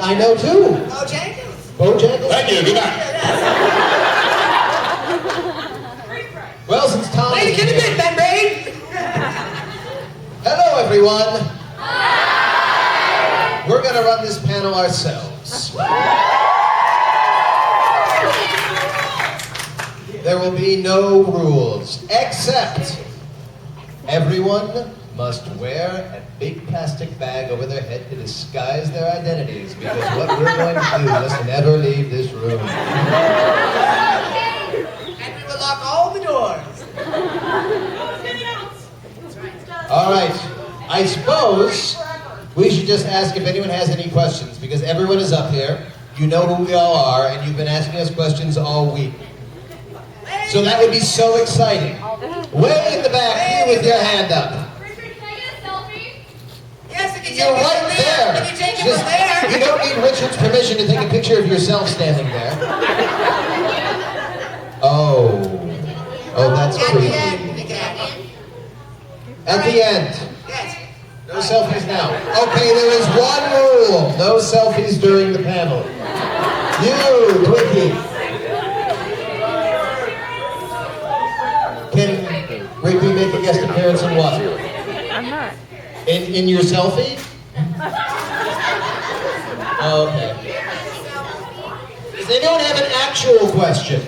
I know too. Bojangles. Bojangles. Thank you. Good night. Well, since Tom Lady, is get a here. bit, Ben Braid. Hello, everyone. Hi. We're going to run this panel ourselves. There will be no rules, except everyone must wear a big plastic bag over their head to disguise their identities, because what we're going to do must never leave this room. And we will lock all the doors. All right, I suppose we should just ask if anyone has any questions, because everyone is up here. You know who we all are, and you've been asking us questions all week. So that would be so exciting. Way in the back, you with your hand up. Richard, can I get a selfie? Yes, if you You're take it right from there. If you take it Just- from there. You don't need Richard's permission to take a picture of yourself standing there. Oh, that's At the creepy. end, again. At the end. Yes. No selfies now. Okay, there is one rule. No selfies during the panel. You, Twinkie. Can Rigby make a guest appearance in what? I'm not. In your selfie? Okay. Does anyone have an actual question?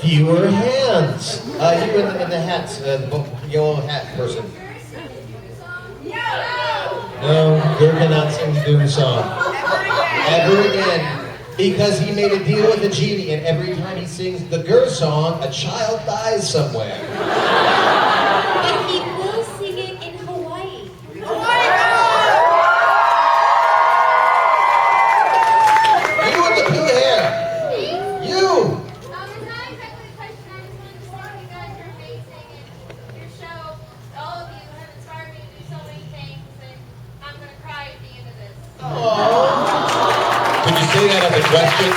Fewer hands. You in the hats, the yellow hat person. No, Gur cannot sing the Doom song. Ever again. Because he made a deal with the genie, and every time he sings the Gur song, a child dies somewhere. But he will sing it in Hawaii. You with the blue hair. You. It's not exactly a question. I just wanted to say you guys are amazing, and your show, all of you have inspired me to do so many things, and I'm going to cry at the end of this. Could you say that as a question?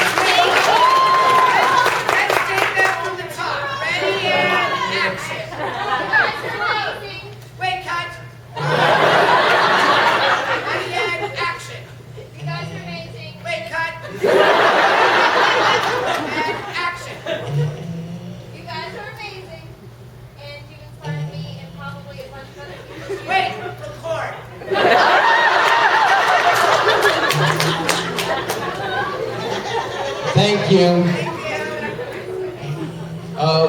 Let's take that from the top. Ready and action. You guys are amazing. Wait, cut. Ready and action. You guys are amazing. Wait, cut. And action. You guys are amazing, and you've inspired me and probably a bunch of other people. Wait, record. Thank you.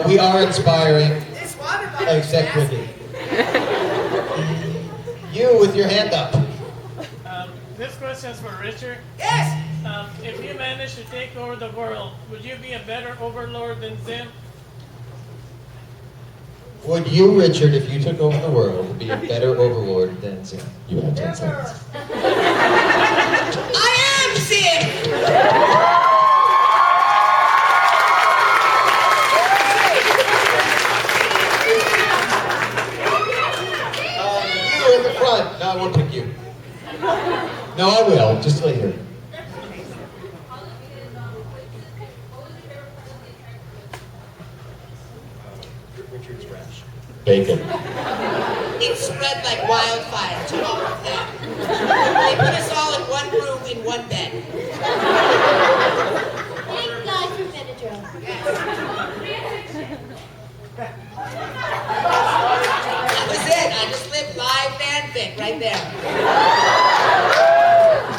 We are inspiring, This water bottle is except nasty. Ricky. You with your hand up. This question is for Richard. Yes. If you managed to take over the world, would you be a better overlord than Zim? Would you, Richard, if you took over the world, be a better overlord than Zim? You have 10 seconds. I am Zim. You in the front. No, I won't pick you. No, I will. Just later. Richard's rash. Bacon. It spread like wildfire to all of them. They put us all in one room in one bed. Thank God for Benadryl. That was it. I just lived live fanfic right there.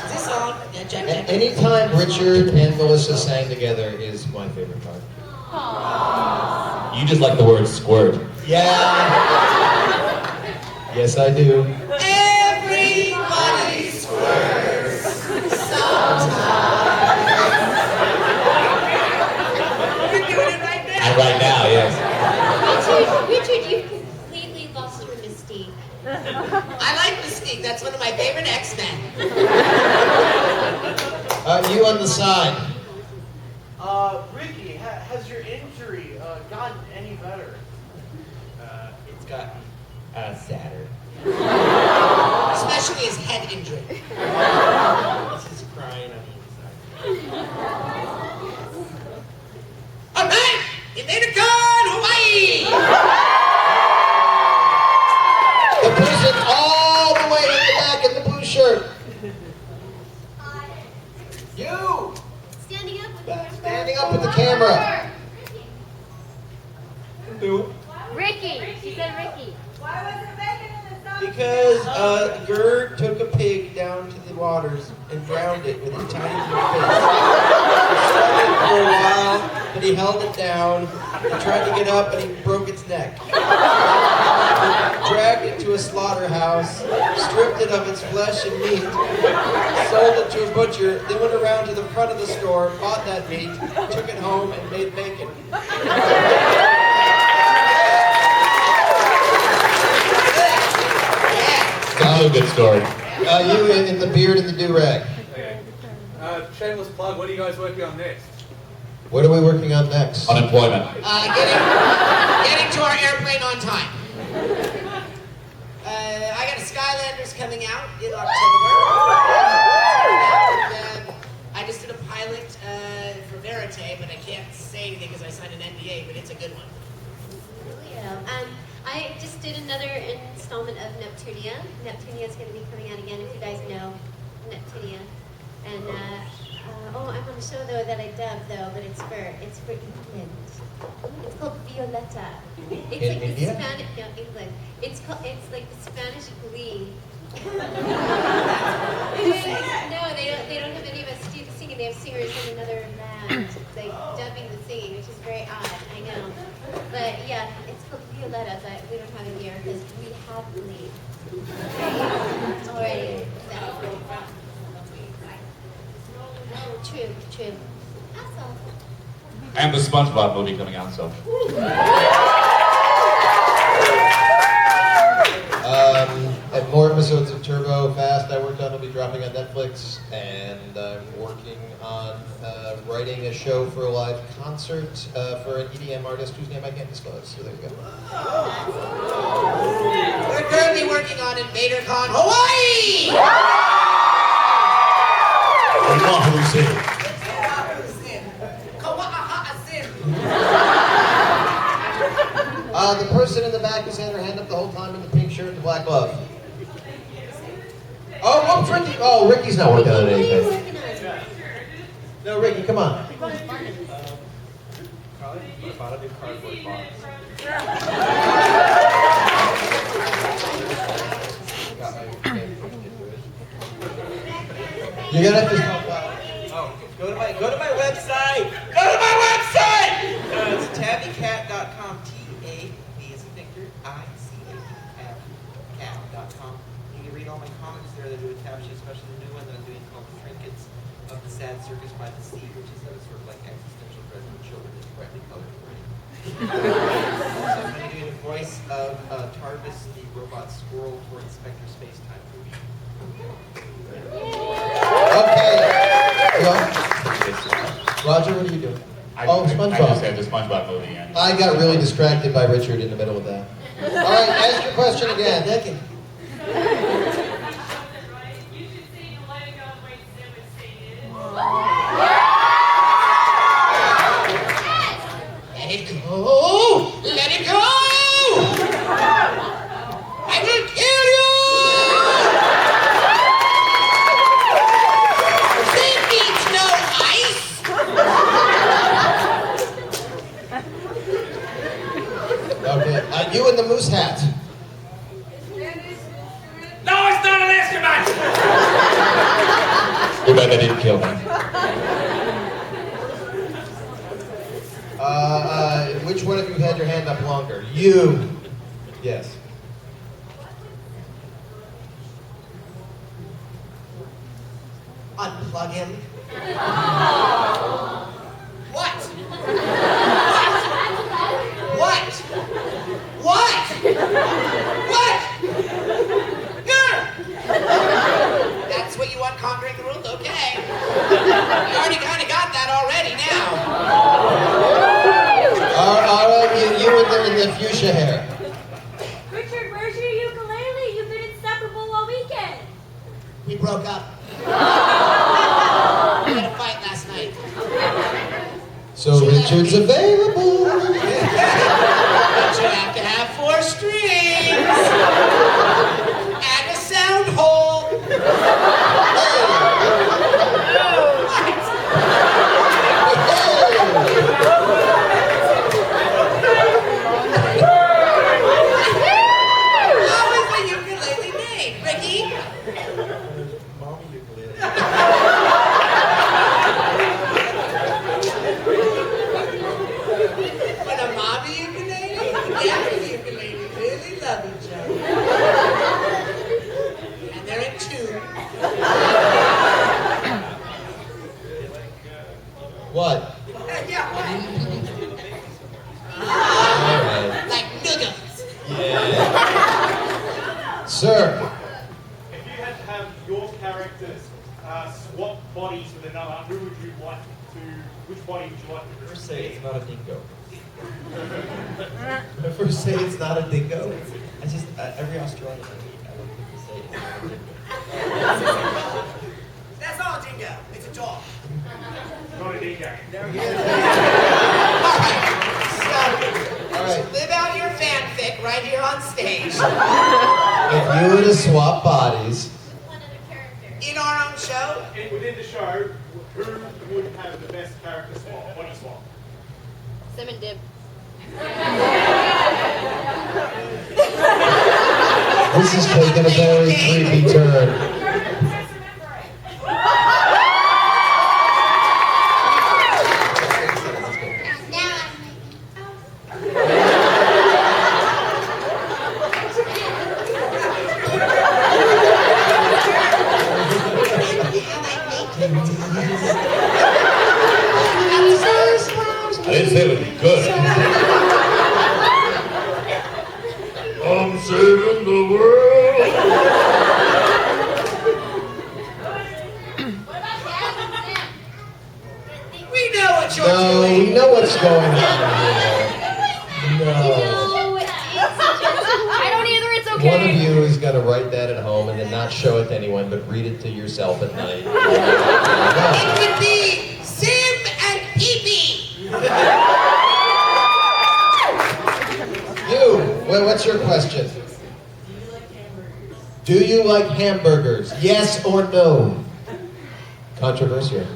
Is this on? Yeah, check. Anytime Richard and Melissa sang together is my favorite part. You just like the word squirt. Yeah. Yes, I do. Everybody squirts sometimes. You're doing it right now. And right now, yes. Richard, you've completely lost your mystique. I like Mystique. That's one of my favorite X-Men. You on the side. Ricky, has your injury gotten any better? It's gotten sadder. Especially his head injury. This is crying on the inside. All right, InvaderCON, Hawaii. The person all the way in the back in the blue shirt. up with the camera. Ricky. She said Ricky. Because Gerd took a pig down to the waters and drowned it with his tiny little fist. He swam it for a while, but he held it down. He tried to get up and he broke its neck. Dragged it to a slaughterhouse, stripped it of its flesh and meat, sold it to a butcher, then went around to the front of the store, bought that meat, took it home, and made bacon. That's a good story. You in the beard and the do-rag. Shameless plug, what are you guys working on next? What are we working on next? Unemployment. Getting to our airplane on time. I got a Skylanders coming out in October. And, I just did a pilot for Verite, but I can't say anything because I signed an NDA, but it's a good one. I just did another installment of Neptunia. Neptunia is going to be coming out again, if you guys know Neptunia. And I'm on a show though that I dubbed though, but it's for England. It's called Violetta. It's In like India? the Spanish, no, England. It's like the Spanish Glee. No, they don't have any of us singing. They have singers from another land, like dubbing the singing, which is very odd. I know, but yeah, it's called Violetta, but we don't have it here because we have Glee already. True. That's all. And the SpongeBob movie coming out, so. And more episodes of Turbo Fast I worked on will be dropping on Netflix, and I'm working on writing a show for a live concert for an EDM artist whose name I can't disclose, so there you go. We're currently working on InvaderCON Hawaii! Oahu Zim. The person in the back who's had her hand up the whole time in the pink shirt and the black glove. Oh, Ricky. Oh, Ricky's not working on What are you anything. working on? No, Ricky, come on. Probably bought a new cardboard box. You're gonna have to talk about it. Oh, go to my website. Go to my website. It's tabbycat.com. TAB is Victor. ICAT.com. You can read all my comics there. They do a tab sheet, especially the new one that I'm doing called Trinkets of the Sad Circus by the Sea, which is a sort of like existential dread for children. It's brightly colored for me. So I'm going to be doing the voice of Tarvis, the robot squirrel for Inspector Spacetime movie. Okay. Well, Roger, what are you doing? I SpongeBob. just had the SpongeBob movie. And I got really distracted by Richard in the middle of that. All right, ask your question again. You should see you letting go the way Zim is saying it. Let it go! Let it go! I will kill you! Zim needs no ice! Okay, you in the moose hat. No, it's not an instrument! too bad they didn't kill me. Which one of you had your hand up longer? You. Yes. Unplug him. What? What? What? What? Grr! That's what you want, conquering the world? Okay. You already kind of got that already now. All right, you in the fuchsia hair. Richard, where's your ukulele? You've been inseparable all weekend. We broke up. We had a fight last night. So Richard's available. But you have to have 4 strings and a sound hole. What? Mommy ukulele. When a mommy ukulele and a daddy ukulele really love each other. And they're in tune. What? Yeah, Alright. like nuggets. Yeah. Sir. If you had to have your characters swap bodies with another, who would you like to? Which body would you like to First say it's not a dingo. First say it's not a dingo. I just, every Australian I meet, I don't think to say it's not a dingo. That's not a dingo. It's a dog. Not a dingo. All right. Live out your fanfic right here on stage. If you were to swap bodies, One other character. In our own show. And within the show, who would have the best character swap, body swap? Sim and Dib. this is taking a very creepy turn. I didn't say it would be good. I'm saving the world. What about Dad and Zim? We know what you're No, doing. we know what's going on here. No. No, it's I don't either. It's okay. One of you is going to write that at home and then not show it to anyone, but read it to yourself at night. It would be Zim and Pee-Pee. You, what's your question? Do you like hamburgers? Yes or no? Controversial.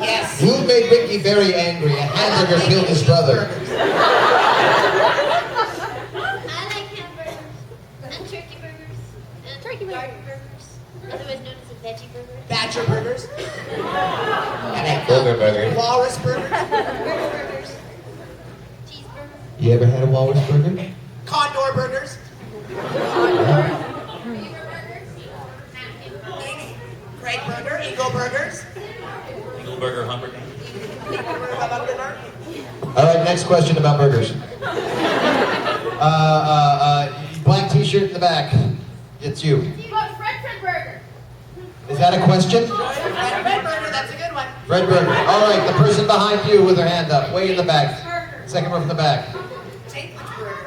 Yes. You made Ricky very angry. A hamburger killed his brother. I like hamburgers and turkey burgers and garden burgers, otherwise known as a veggie burger. Badger burgers. Burger burger. Walrus burgers. Burger burgers. Cheeseburger. You ever had a walrus burger? Condor burgers. Craig burger. Eagle burgers. Eagle burger, hamburger. All right, next question about burgers. Black t-shirt in the back. It's you. But Fred Burger. Is that a question? Red burger. That's a good one. Red burger. All right, the person behind you with their hand up, way in the back. Second row from the back. Tapelet's burger.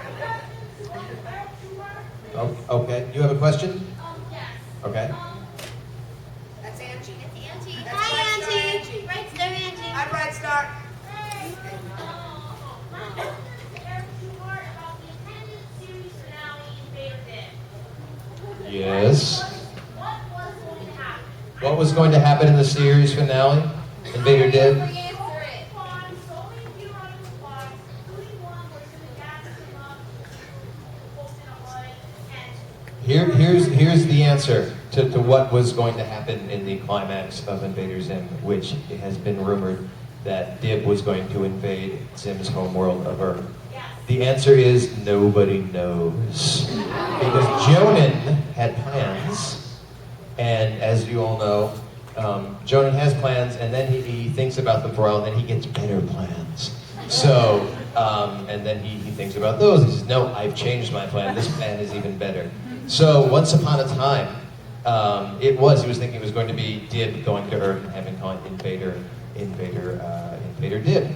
Oh, okay. You have a question? Yes. Okay. That's Angie. Auntie. That's Hi, Bright Star Auntie. Bright Star Auntie. I'm Bright Star. Yes. What was going to happen? What was going to happen in the series finale? Invader did. Answer it. So many people on the spot, including one where the gas came up, posted a mud, and Here's the answer to what was going to happen in the climax of Invader Zim, which has been rumored that Dib was going to invade Zim's homeworld of Earth. yes. The answer is nobody knows. Because Jonan had plans, and as you all know, Jonan has plans, and then he thinks about them for a while, and then he gets better plans. So, and then he thinks about those. He says, no, I've changed my plan. This plan is even better. So once upon a time, he was thinking it was going to be Dib going to Earth and having called Invader Dib.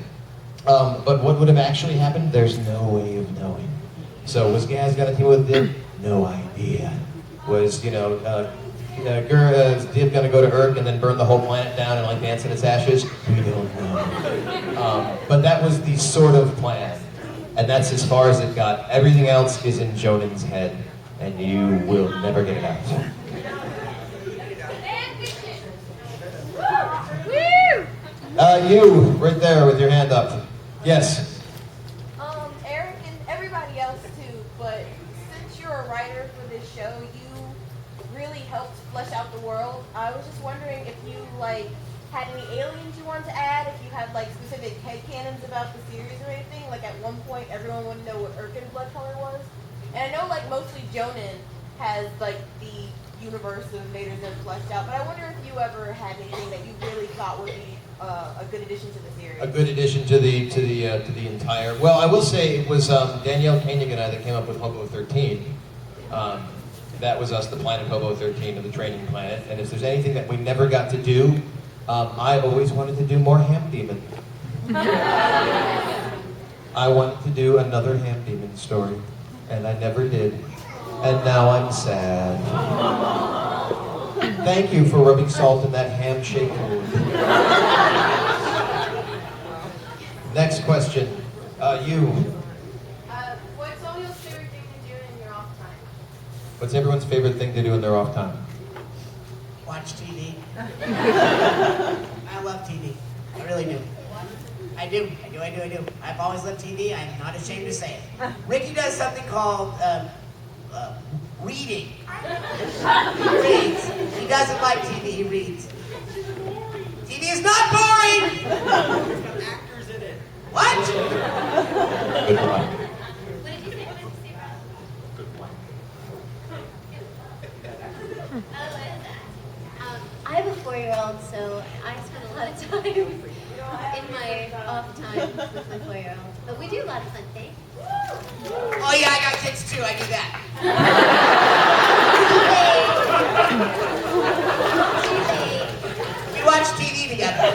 But what would have actually happened? There's no way of knowing. So was Gaz got a team with Dib? No idea. Was, Dib gonna go to Earth and then burn the whole planet down and like dance in its ashes? We don't know. But that was the sort of plan. And that's as far as it got. Everything else is in Jonan's head. And you will never get it out. Fan fiction. You, right there with your hand up. Yes. Eric and everybody else too, but since you're a writer writer for this show, you really helped flesh out the world. I was just wondering if you had any aliens you wanted to add, if you had specific headcanons about the series or anything. Like at one point, everyone wanted to know what Urkin blood color was, and I know mostly Jonan has the universe of Invader Zim fleshed out. But I wonder if you ever had anything that you really thought would be a good addition to the series. A good addition to the entire. Well, I will say it was Danielle Koenig and I that came up with Hobo 13. That was us, the planet Hobo 13, of the training planet. And if there's anything that we never got to do, I always wanted to do more Ham Demon. I wanted to do another Ham Demon story, and I never did. And now I'm sad. Thank you for rubbing salt in that ham-shaped wound. Next question. You. What's Samuel's favorite thing to do in your off time? What's everyone's favorite thing to do in their off time? Watch TV. I love TV. I really do. I do. I've always loved TV. I'm not ashamed to say it. Ricky does something called reading. He reads. He doesn't like TV. He reads. TV is not boring. Actors in it. What? Good one. What did you say? What did you say, Rob? Good one. I have a 4-year-old, so I spend a lot of time in my off time with my 4-year-old. But we do a lot of fun things. Oh yeah, I got kids too. I do that. We watch TV together.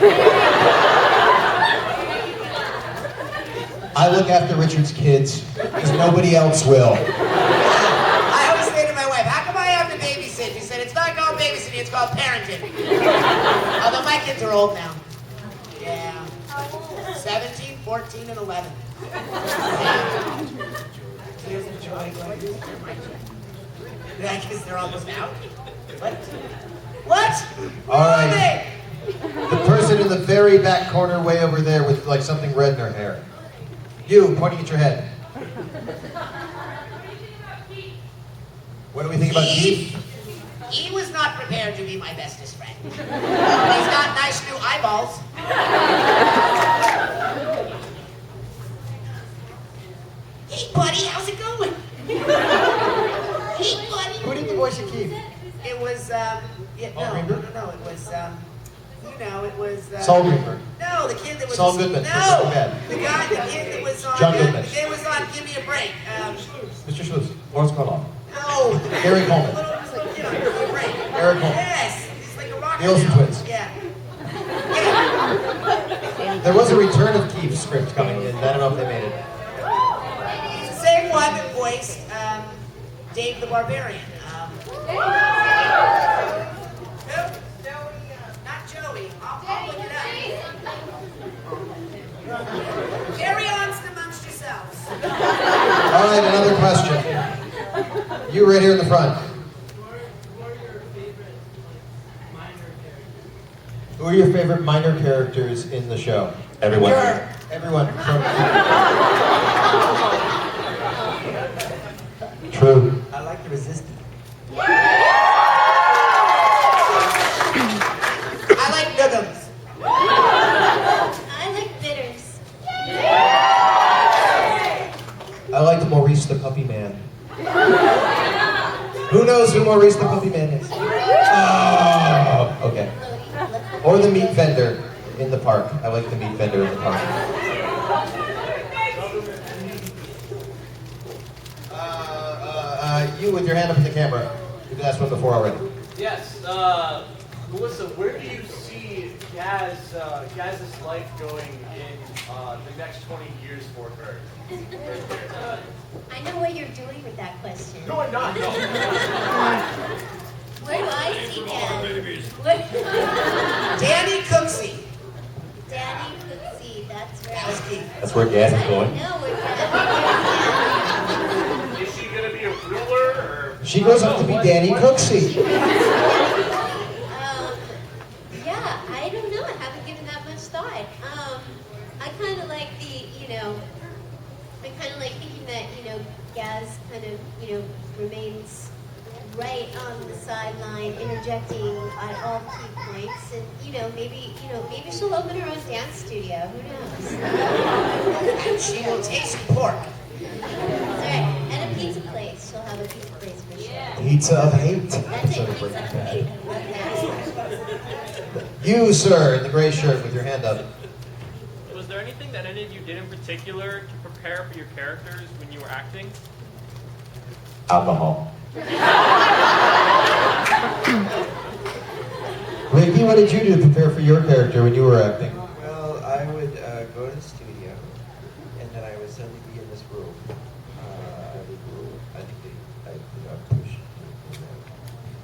I look after Richard's kids, because nobody else will. I always say to my wife, how come I have to babysit? She said, it's not called babysitting, it's called parenting. Although my kids are old now. Yeah. 17, 14, and 11. Tears of joy going through my chest. I guess they're almost out. What? What? All right. The person in the very back corner way over there with something red in her hair. You, pointing at your head. What do we think about Keith? He was not prepared to be my bestest friend. He's got nice new eyeballs. Hey, buddy, how's it going? Hey, buddy. Who did the voice of Keith? It was, no, it was, it was, Saul Greenberg. No, the kid that was... Saul Goodman. No! Bad. The kid that was on... John Goodman. The kid was on Give Me a Break. Mr. Schluss. Lawrence Karloff. No! Gary Coleman. Little kid on Give Me a Break. Eric Coleman. Yes! He's like a rocker The Olsen now. twins. Yeah. There was a Return of Keith script coming in. I don't know if they made it. It's the same one that voiced Dave the Barbarian. Who? Not Joey. I'll look it up. Carry on amongst yourselves. All right, another question. You right here in the front. Who are your favorite minor characters in the show? Everyone. Everyone. True. I like the Resistance. I like Nuggums. I like bitters. I liked Maurice the Puppy Man. Who knows who Maurice the Puppy Man is? Oh, okay. Or the meat vendor in the park. I like the meat vendor in the park. You with your hand up in the camera. You've asked one before already. Yes, Melissa, where do you see Gaz's life going in the next 20 years for her? I know what you're doing with that question. No, I'm not. No. Where do I see Dad? Danny Cooksey. Danny Cooksey, that's right. That was Keith. That's where Gaz is I going. don't know where Dad Is she going to be a ruler? Or? She goes up to be Danny Cooksey. Yeah, I don't know. I haven't given that much thought. I kind of like I'm kind of like thinking that, Gaz kind of, remains right on the sideline, interjecting at all key points, and maybe she'll open her own dance studio. Who knows? And she will taste pork. That's right. And a pizza place. She'll have a pizza place for sure. Pizza of hate. That's it. Pizza of hate. You, sir, in the gray shirt with your hand up. Was there anything that any of you did in particular to prepare for your characters when you were acting? Alcohol. Ricky, what did you do to prepare for your character when you were acting? Well, I would go to the studio, and then I would suddenly be in this room. I think I push,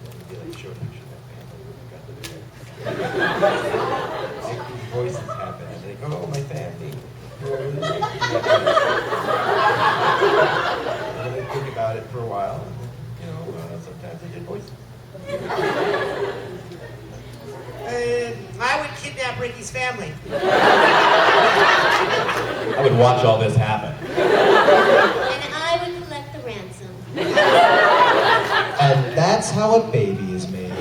it'd be like showing picture of my family when we got to the like these voices happen, and they go, "Oh, my family." And then I think about it for a while, and then, sometimes I get voices. I would kidnap Ricky's family. I would watch all this happen. And I would collect the ransom. And that's how a baby is made.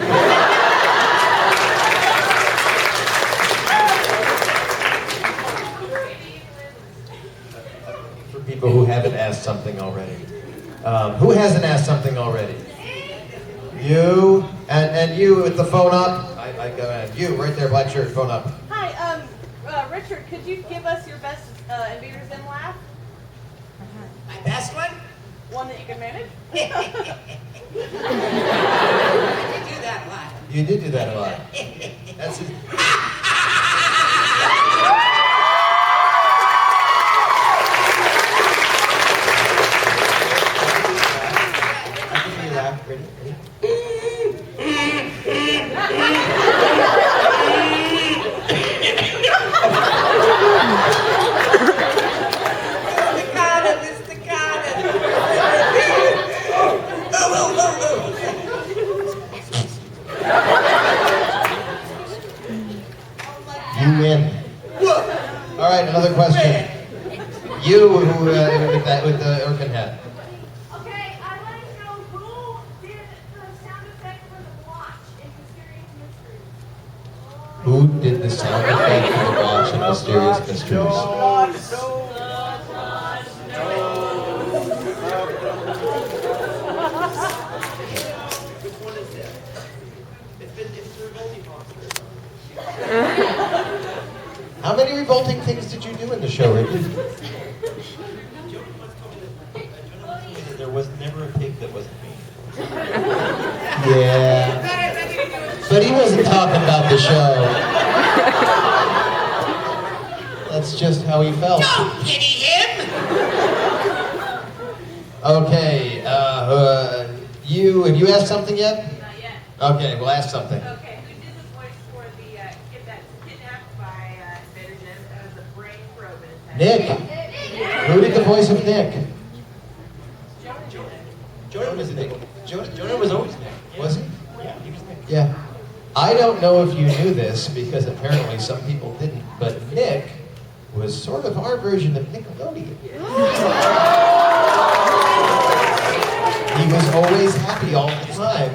For people who haven't asked something already. Who hasn't asked something already? You, and you with the phone up. I go ahead. You, right there, black shirt, phone up. Hi, Richard, could you give us your best Invader Zim laugh? My best one? One that you can manage? I did do that a lot. You did do that a lot. That's it. Ready? You win. All right, another question. You, who with the Urkin hat. Okay, I want to know who did the sound effect for the watch in Mysterious Mysteries. Who did the sound effect for the watch in Mysterious Mysteries? Which one is that? It's the revolting monster. How many revolting things did you do in the show, Ricky? Jody once told me that there was never a pig that wasn't me. Yeah. But he wasn't talking about the show. That's just how he felt. Don't pity him! Okay, have you asked something yet? Not yet. Okay, we'll ask something. Okay, who did the voice for the kid that's kidnapped by Invader Zim and has a brain probe in his head? Nick. Who did the voice of Nick? Jordan was Nick. Jordan was always Nick. Was he? Yeah, he was Nick. Yeah. I don't know if you knew this because apparently some people didn't, but Nick was sort of our version of Nickelodeon. He was always happy all the time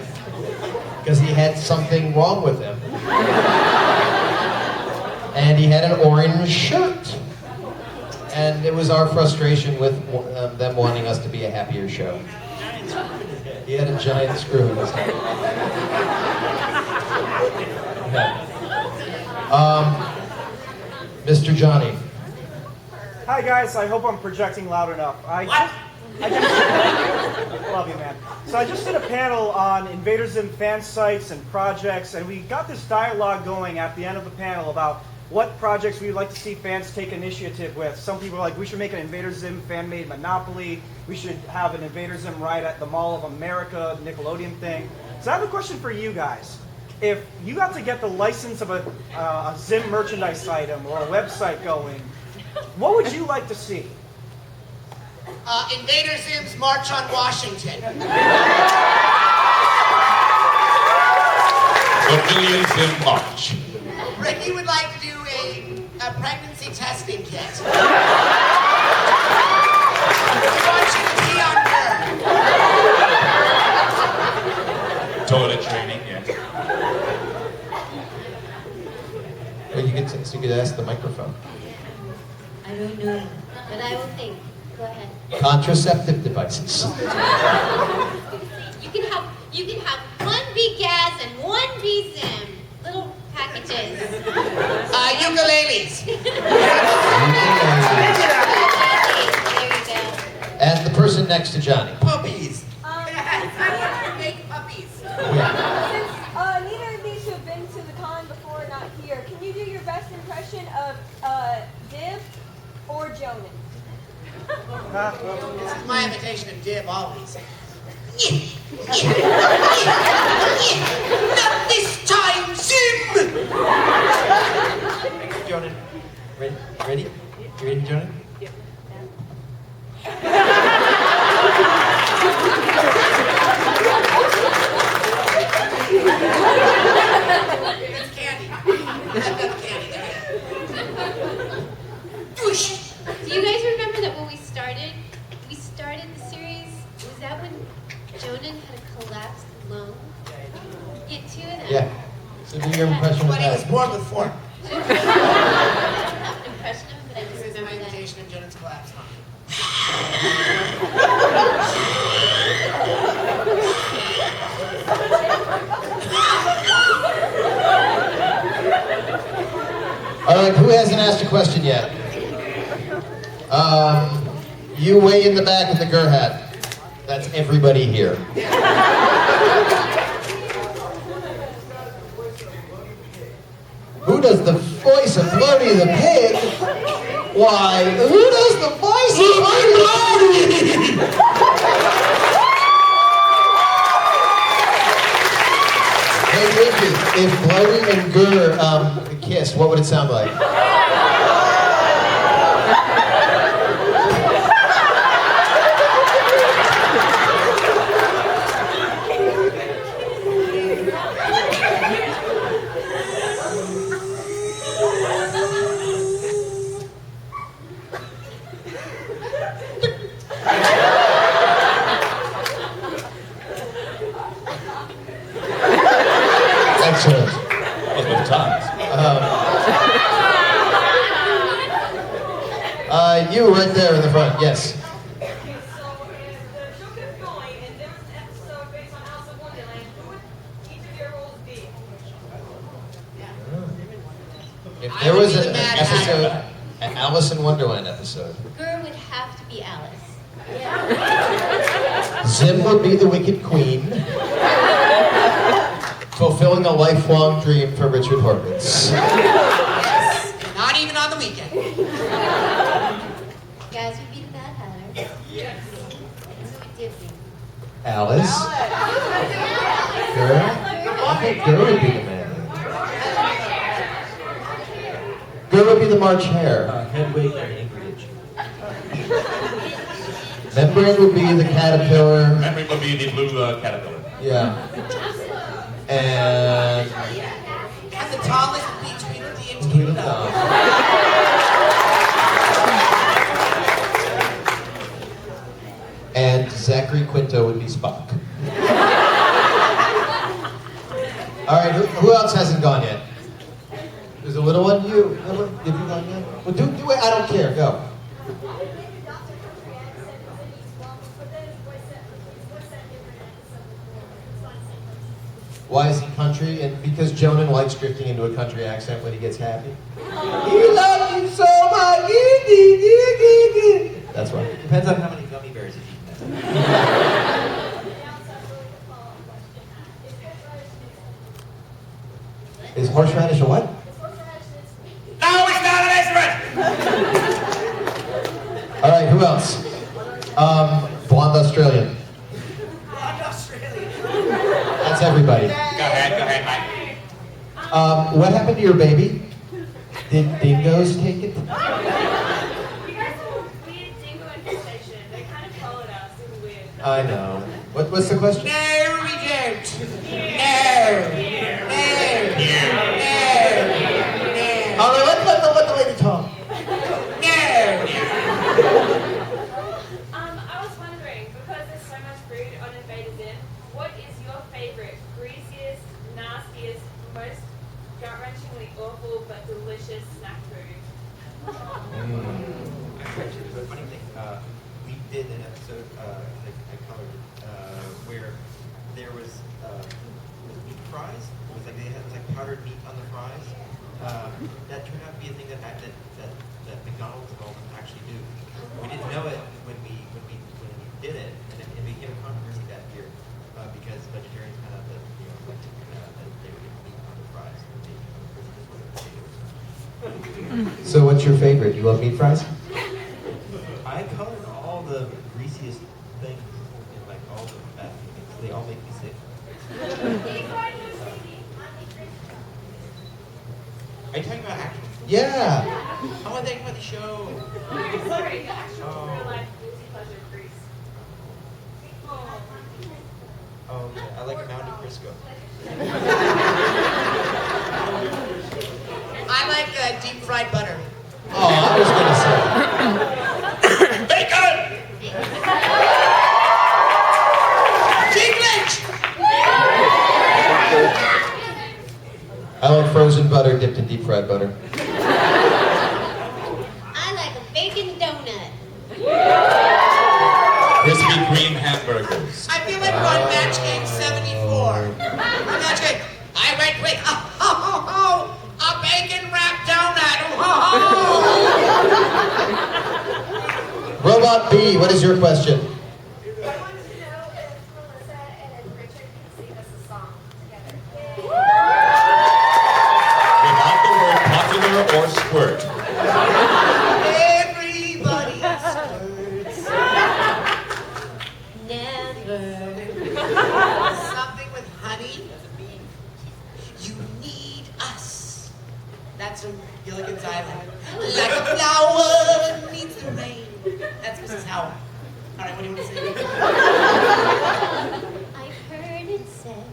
because he had something wrong with him. And he had an orange shirt. And it was our frustration with them wanting us to be a happier show. He had a giant screw in his head. Mr. Johnny. Hi guys, I hope I'm projecting loud enough. I just love you, man. So I just did a panel on Invader Zim fan sites and projects, and we got this dialogue going at the end of the panel about what projects we'd like to see fans take initiative with. Some people are like, we should make an Invader Zim fan-made Monopoly. We should have an Invader Zim ride at the Mall of America, Nickelodeon thing. So I have a question for you guys. If you got to get the license of a Zim merchandise item or a website going, what would you like to see? Invader Zim's March on Washington. A million Zim March. Ricky would like to do a pregnancy testing kit. Watching pee on her. Toilet training, yes. Well, you could ask the microphone. I don't know, but I will think. Go ahead. Contraceptive devices. You can have one big gas and one big Zim. Little packages. Ukuleles. There you go. And the person next to Johnny. Puppies. Fake puppies. Yeah. Since neither of these two have been to the con before, not here, can you do your best impression of Dib or Jonan? This is my imitation of Dib always. Not this time, Zim! Jonan, ready? You ready, Jonan? It's candy. I've got the candy there. Whoosh! Do you guys remember that when we started the series? Was that when Jonan had a collapsed lung? Get two of them. Yeah. So do your impression of But he was that. born with four. Impression of him, but I just This is my remember that. imitation of Jonah's collapse, huh? All right, who hasn't asked a question yet? You way in the back with the gur hat. That's everybody here. Who does the voice of Floaty the pig? Why, who does the voice of Floaty the pig? Hey, Ricky, if Floaty and Gur kissed, what would it sound like? Excellent. Those were the times. You right there in the front, yes. Okay, so if the show keeps going and there was an episode based on Alice in Wonderland, who would each of your roles be? If there was I would an be the Mad episode, an Alice in Wonderland episode, Gur would have to be Alice. Zim would be the Wicked Queen, fulfilling a lifelong dream for Richard Horvitz. Yes. Not even on the weekend. Guys would be the Mad Hatter. Yes. Who would Dib be? Alice? Gur? I think Gur would be the man. Gur would be the March Hare. Hedwig and Ingrid. Membrane would be the caterpillar. Memory would be the blue caterpillar. Yeah. And And the tallest between the Tweedledum. Tweedledum. And Zachary Quinto would be Spock. All right, who else hasn't gone yet? There's a little one. You? Have you gone yet? Well, do it. I don't care. Go. Why is he country? And because Jonan likes drifting into a country accent when he gets happy. He loves you so much. That's why. Depends on how many gummy bears you've eaten. Is horseradish a what? No, it's not an instrument! All right, who else? Blonde Australian. Blonde Australian. That's everybody. Go ahead, Mike. What happened to your baby? Did dingoes take it? You guys have a weird dingo infestation. They kind of followed us. It was weird. I know. What's the question? No, we don't. No. All right, let the lady talk. No. favorite, greasiest, nastiest, most gut-wrenchingly awful but delicious snack food? Actually, there's a funny thing. We did an episode, I colored it, where there was meat fries. It was like they had like powdered meat on the fries. That turned out to be a thing that McDonald's and all of them actually do. We didn't know it when we did it, and it became a controversy that year because vegetarians kind of that they would get meat on the fries. So what's your favorite? You love meat fries? I colored all the greasiest things in like all the fat things. They all make me sick. Are you talking about action? Yeah. Oh, I'm thinking about the show. Sorry, the actual real-life guilty pleasure grease. Oh yeah, I like Mountain Crisco. I like deep fried butter. Oh, I was gonna say. Bacon! Cheap Lynch! I like frozen butter dipped in deep fried butter. I like a bacon donut. Krispy Kreme hamburgers. I feel like we're on match game 74. Match game. I went quick. A bacon wrapped donut. Robot B, what is your question? I want to know if Melissa and Richard can sing us a song together. Without the word popular or squirt. Everybody squirts. Never. Something with honey. You need us. That's a Gilligan's Island. Like a flower needs the rain. That's Mrs. Howard. All right, what do you want to say? I've heard it said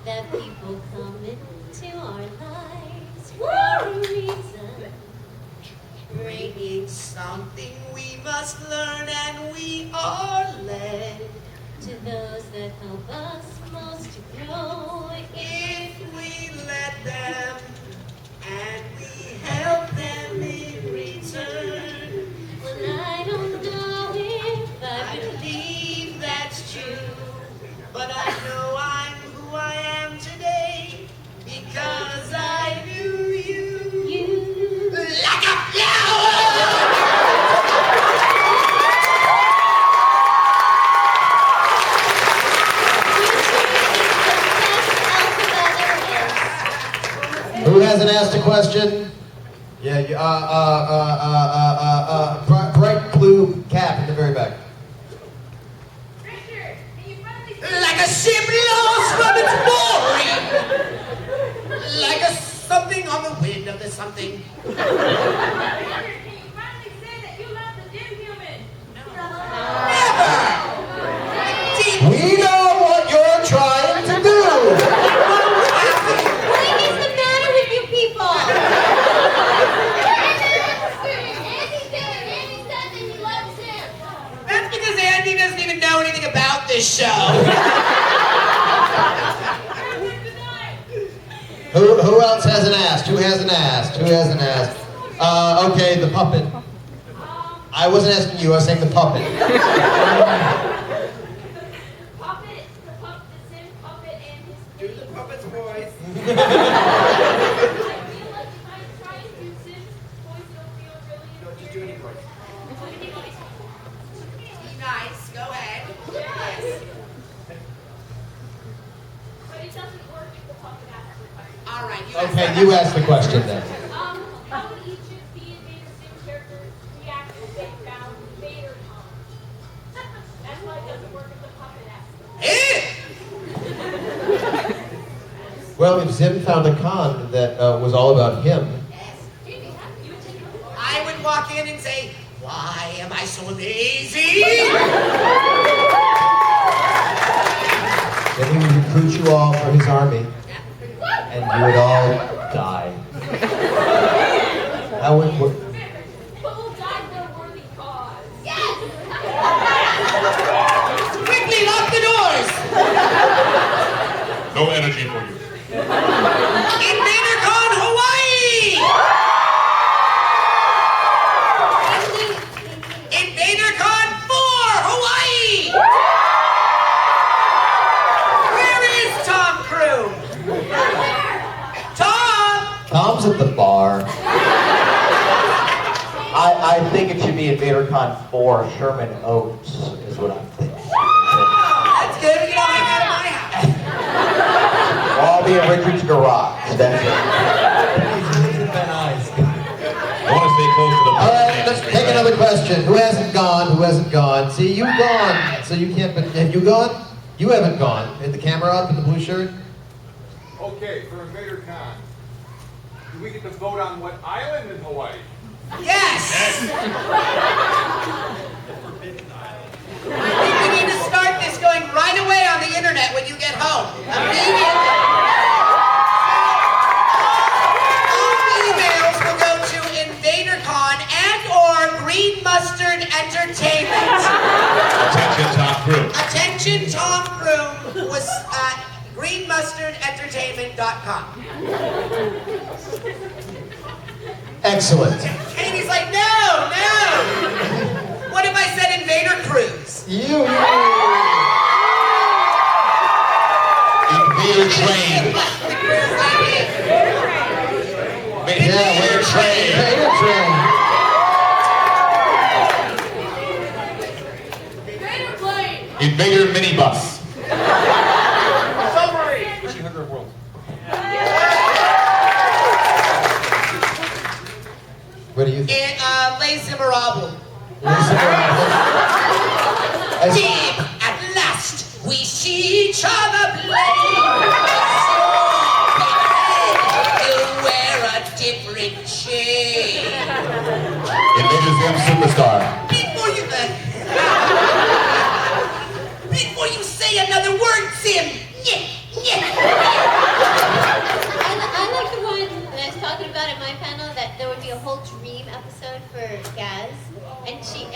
that people come into our lives for a reason. Bringing something we must learn, and we are led. To those that help us most to grow, If we let them, and we help them in return. well, I don't know if I believe that's true, but I know I'm who I am today because I knew you like a flower. Who hasn't asked a question? Yeah, bright blue cap in the very back. Richard, can you finally Like a ship lost from its mooring. Like a something on the wind of the something. Richard, can you finally say that you love the dim human? Never! We know what you're trying to do. what is the matter with you people? That's because Andy doesn't even know anything about this show. Who else hasn't asked? Who hasn't asked? Who hasn't asked? Okay, the puppet. I wasn't asking you, I was saying the puppet. Puppet, the Zim puppet and his Do the puppet's voice. I feel like if I try and do Zim's voice, it'll feel really No, just do any voice. Be nice. Go ahead. Yes. But it doesn't work if the puppet asks the question. All right. Okay, you ask the question then. How would each of the Invader Zim characters react if they found InvaderCON? That's why it doesn't work if the puppet asks. Well, if Zim found a con that was all about him, I would walk in and say, "Why am I so lazy?" then he would recruit you all for his army, and you would all die. That would work. But we'll die for a worthy cause. Quickly lock the doors. Mom's at the bar. I think it should be InvaderCon 4, Sherman Oaks, is what I'm thinking. That's good. We can all hang out at my house. Well, I'll be in Richard's garage. That's it. I want to stay close to the All right, let's take another question. Who hasn't gone? Who hasn't gone? See, you've gone, so you can't. But have you gone? You haven't gone. Hit the camera up in the blue shirt. Okay, for InvaderCon, do we get to vote on what island in Hawaii? Yes! I think we need to start this going right away on the internet when you get home. Immediately. All emails will go to InvaderCon and/or Green Mustard Entertainment. Attention, Tom Cruise. Attention, Tom Cruise was at greenmustardentertainment.com. Excellent. Katie's like, no. What if I said Invader Cruise? Invader Train. Invader Train. Invader Train. Invader Minibus. Squishy Hugger World. What do you think? Les Miserables. As- Deep, at last, we see each other play. You wear a different shade. Invader Zim Superstar. Before you say another word, Zim. Yeah. I like the one that I was talking about at my panel, that there would be a whole dream episode for Gaz, and she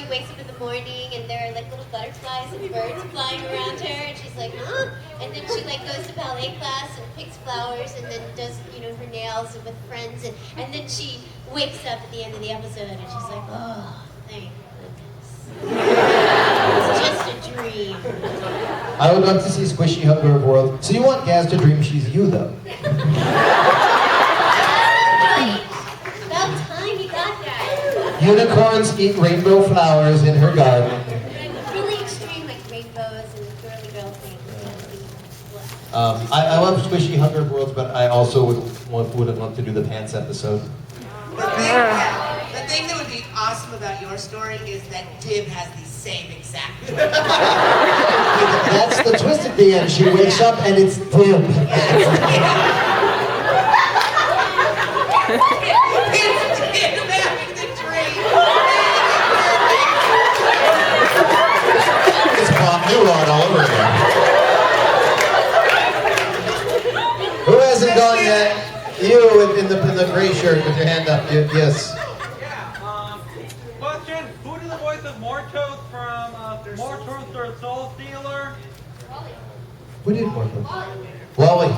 wakes up in the morning and there are like little butterflies and birds flying around her, and she's like, huh? And then she like goes to ballet class and picks flowers and then does her nails with friends, and then she wakes up at the end of the episode and she's like, oh, thank goodness. It's just a dream. I would love to see Squishy Hugger of World. So you want Gaz to dream she's you, though? About time you got that. Unicorns eat rainbow flowers in her garden. Really extreme, like rainbows and girly girl things. I love Squishy Hugger of Worlds, but I also would have loved to do the pants episode. The thing that would be awesome about your story is that Dib has the same exact joke. That's the twist at the end. She wakes up and it's Dib. It's Dib having the dream. It's Bob Newhart all over again. Who hasn't gone yet? You in the gray shirt with your hand up. Yes. Question, who did the voice of Mortos from Mortos or Soul Stealer? Who did Mortos? Wally.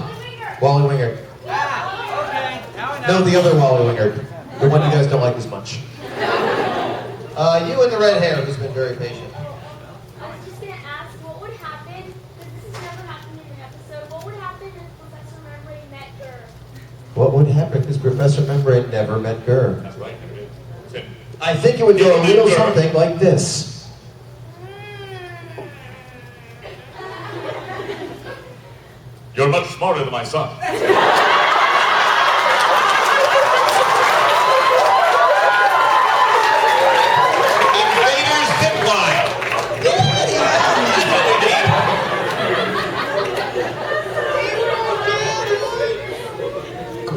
Wally Wingard. Okay, now I know. No, the other Wally Wingard. The one you guys don't like as much. You in the red hair, who's been very patient. I was just going to ask, what would happen, because this has never happened in an episode, what would happen if Professor Membrane met Gur? What would happen if Professor Membrane never met Gur? That's right. I think it would go a little something like this. You're much smarter than my son. Invader Zipline.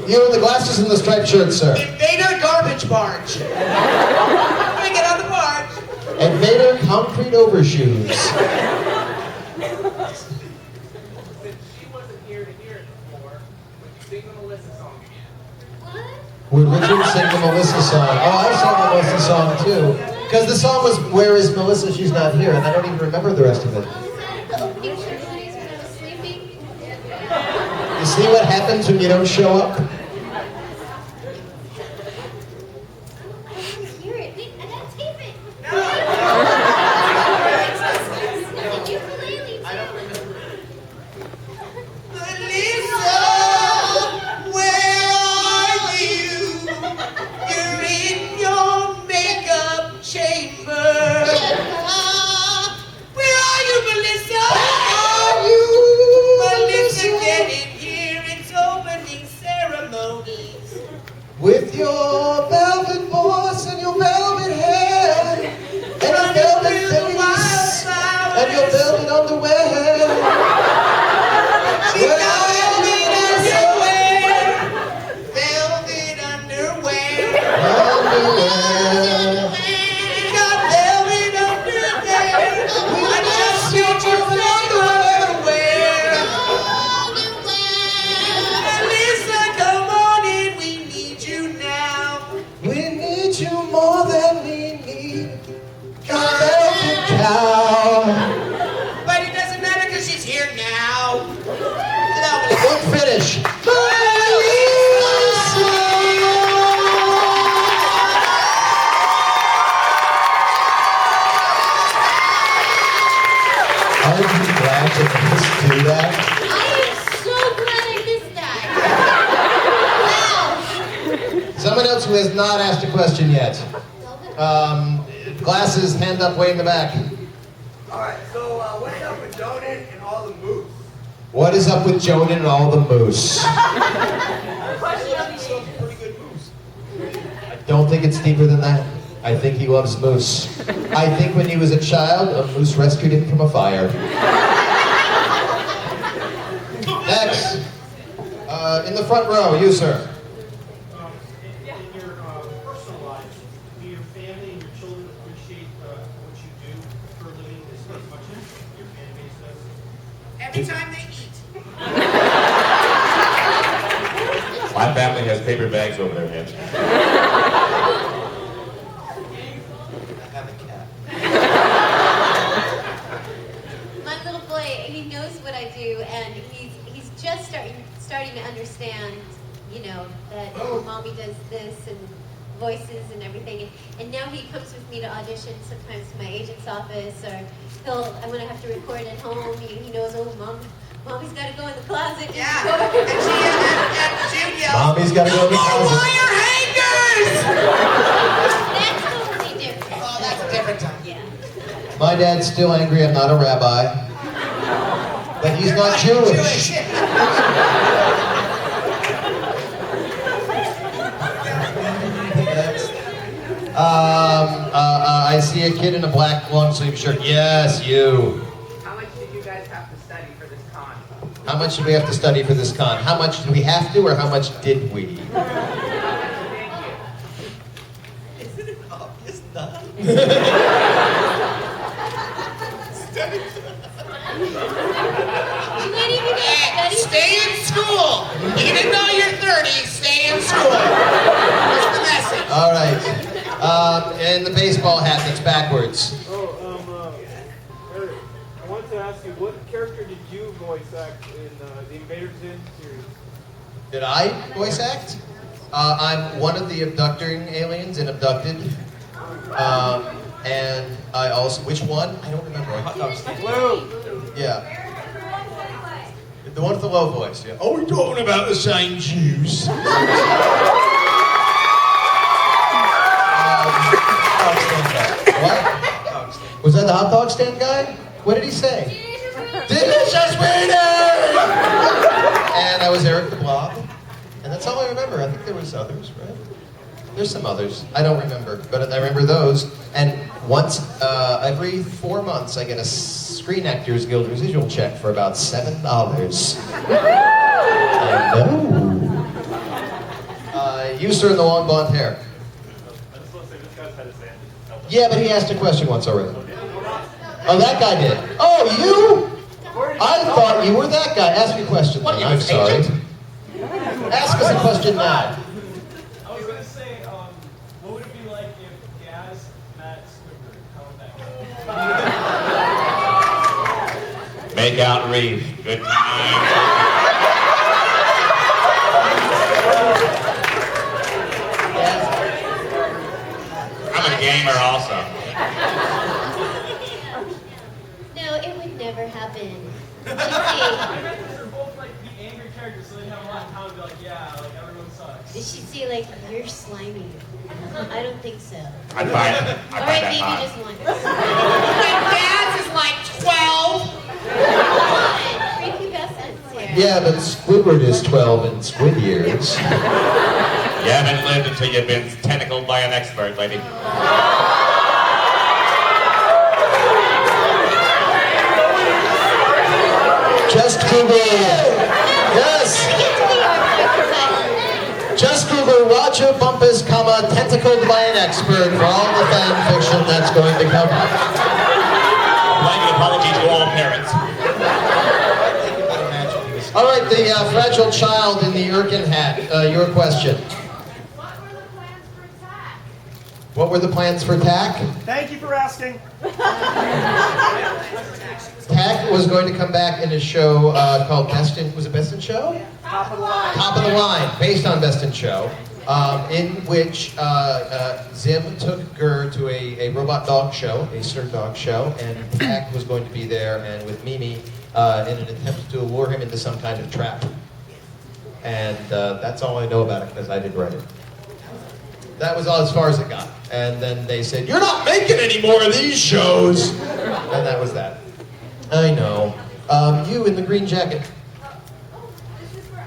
You with the glasses and the striped shirt, sir. Invader Garbage Barge. I'm gonna get on the barge. Invader Concrete Overshoes. Since she wasn't here to hear it before, would you sing the Melissa song again? Would Richard sing the Melissa song? Oh, I sang the Melissa song too. Because the song was Where is Melissa? She's Not Here, and I don't even remember the rest of it. The opening ceremonies when I was sleeping. You see what happens when you don't show up? I can hear it. Wait, I gotta tape it. Ukulele. I don't remember. Melissa, where are Und finish. Aren't you glad to do that? I am so glad I missed that. Wow. Someone else who has not asked a question yet. Glasses, hand up way in the back. Alright, so what's up with Jonan and all the moose? What is up with Jonan and all the moose? I don't think it's deeper than that. I think he loves moose. I think when he was a child, a moose rescued him from a fire. Next. In the front row, you, sir. In your personal life, do your family and your children appreciate what you do for a living as much as your fan base does? Every time they eat. My family has paper bags over their heads. My little boy, he knows what I do, and he's just starting to understand, you know, that mommy does this and voices and everything. And now he comes with me to audition sometimes to my agent's office, or I'm gonna have to record at home. He knows, mommy's got to go in the closet. Yeah. And Jude yells, Mommy's got to go in the "No more closet. wire hangers!" That's totally different. Oh, that's a different time. Yeah. My dad's still angry I'm not a rabbi. But he's not Jewish. I see a kid in a black long sleeve shirt. Yes, you. How much did you guys have to study for this con? How much did we have to study for this con? How much did we have to, or how much did we? Isn't it obvious? None. Stay in school. Even though you're 30, stay in school. That's the message. All right. And the baseball hat that's backwards. Eric, I wanted to ask you, what character did you voice act in the Invader Zim series? Did I voice act? I'm one of the abducting aliens in Abducted. And I also, which one? I don't remember. Blue. Yeah. The one with the low voice, yeah. Oh, we're talking about the same Jews. What? Was that the hot dog stand guy? What did he say? Delicious wiener! And I was Eric the Blob. And that's all I remember. I think there was others, right? There's some others. I don't remember, but I remember those. And once, every 4 months, I get a Screen Actors Guild residual check for about $7. I know. You, sir, in the long blonde hair. Yeah, but he asked a question once already. Oh, that guy did. Oh, you? I thought you were that guy. Ask me a question. Then. I'm sorry. Ask us a question now. I was going to say, what would it be like if Gaz met Squidward? How would that go? Make out Reeve. Good time. I'm a gamer also. No, it would never happen. I meant they're both like the angry characters, so they have a lot of time to be like, yeah, like everyone sucks. Did she say like, you're slimy? I don't think so. I find All right, that maybe hot. just one. Gaz is like 12. Prepubescence here. Yeah, but Squidward is 12 in squid years. You haven't lived until you've been tentacled by an expert, lady. Just Google. Yes. Just Google Roger Bumpus, tentacled by an expert for all the fan fiction that's going to come up. Blanket apology to all parents. All right, the fragile child in the Irkin hat. Your question. What were the plans for attack? What what were the plans for TAC? Thank you for asking. TAC was going to come back in a show called Best in, was it Best in Show? Top of the line. Top of the Line, based on Best in Show, in which Zim took Gur to a robot dog show, a stern dog show, and TAC was going to be there, and with Mimi, in an attempt to lure him into some kind of trap. And that's all I know about it, because I didn't write it. That was all as far as it got. And then they said, "You're not making any more of these shows!" And that was that. I know. You in the green jacket. This is for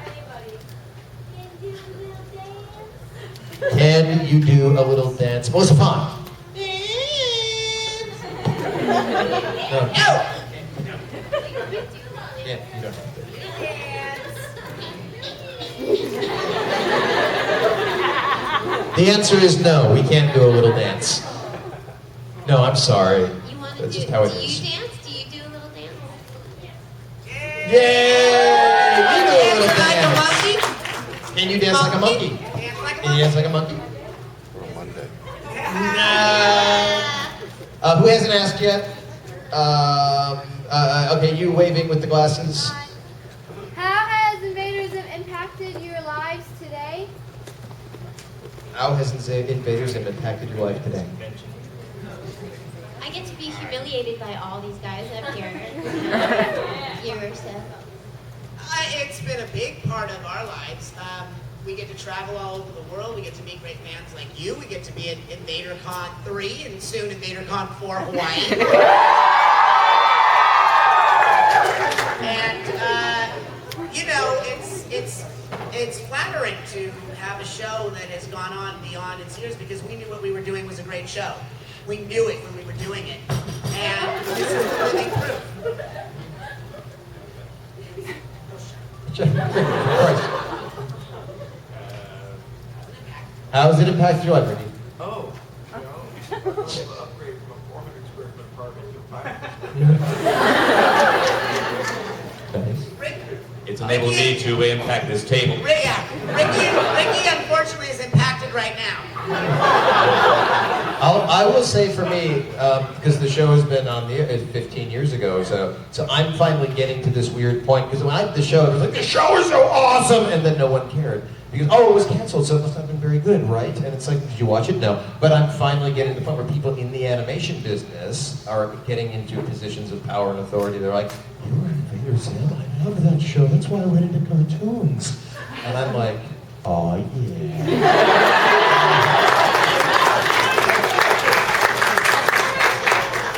anybody. Can you do a little dance? Melissa Pond. No. Yeah, you don't have to. The answer is no, we can't do a little dance. No, I'm sorry. That's just how it is. Do you dance? Do you do a little dance? Yay! You do a little Like a dance. monkey? Can you dance like a monkey? Dance like a Can you dance like a monkey? Who hasn't asked yet? Okay, you waving with the glasses. How has Invader Zim impacted your lives today? How has Invader Zim impacted your life today? I get to be humiliated by all these guys up here. Year or so. It's been a big part of our lives. We get to travel all over the world. We get to meet great fans like you. We get to be at InvaderCon 3 and soon InvaderCon 4 Hawaii. And you know, it's flattering to have a show that has gone on beyond its years because we knew what we were doing was a great show. We knew it when we were doing it, and this is living proof. How has it impacted your life, Ricky? Oh, you know, upgrade from a 400 square foot apartment to a 500. Nice. It's enabled me to impact this table. Ricky unfortunately is impacted right now. I will say for me, because the show has been on the air 15 years ago, so I'm finally getting to this weird point, because when I did the show, it was like, the show is so awesome, and then no one cared. Because, oh, it was canceled, so it must have been very good, right? And it's like, did you watch it? No. But I'm finally getting to the point where people in the animation business are getting into positions of power and authority. They're like, you were Invader Zim? I love that show. That's why I went into cartoons. And I'm like, oh, yeah.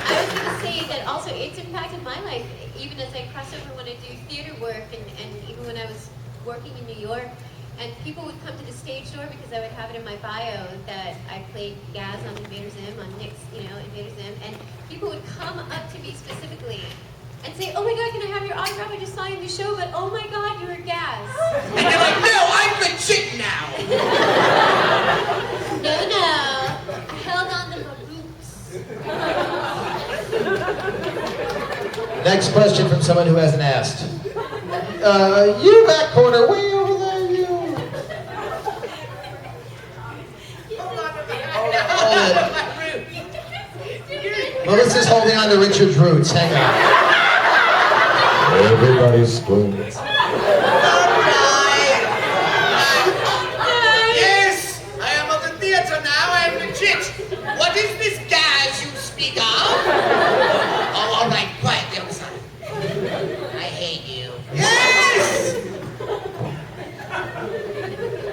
I was going to say that also it's impacted my life, even as I cross over when I do theater work and even when I was working in New York. And people would come to the stage door because I would have it in my bio that I played Gaz on Invader Zim, on Nick's, Invader Zim. And people would come up to me specifically and say, oh my God, can I have your autograph? I just saw you in the show, but oh my God, you were Gaz. And you're like, no, I'm legit now. No. I held on to my boobs. Next question from someone who hasn't asked. You back corner, way over there, you. Melissa's holding on to Richard's roots. Hang on. Everybody's going. Yes, I am of the theater now. I am legit. What is this gas you speak of? Oh, all right, quiet, the other side. I hate you. Yes!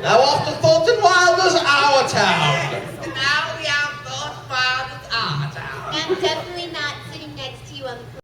Now off to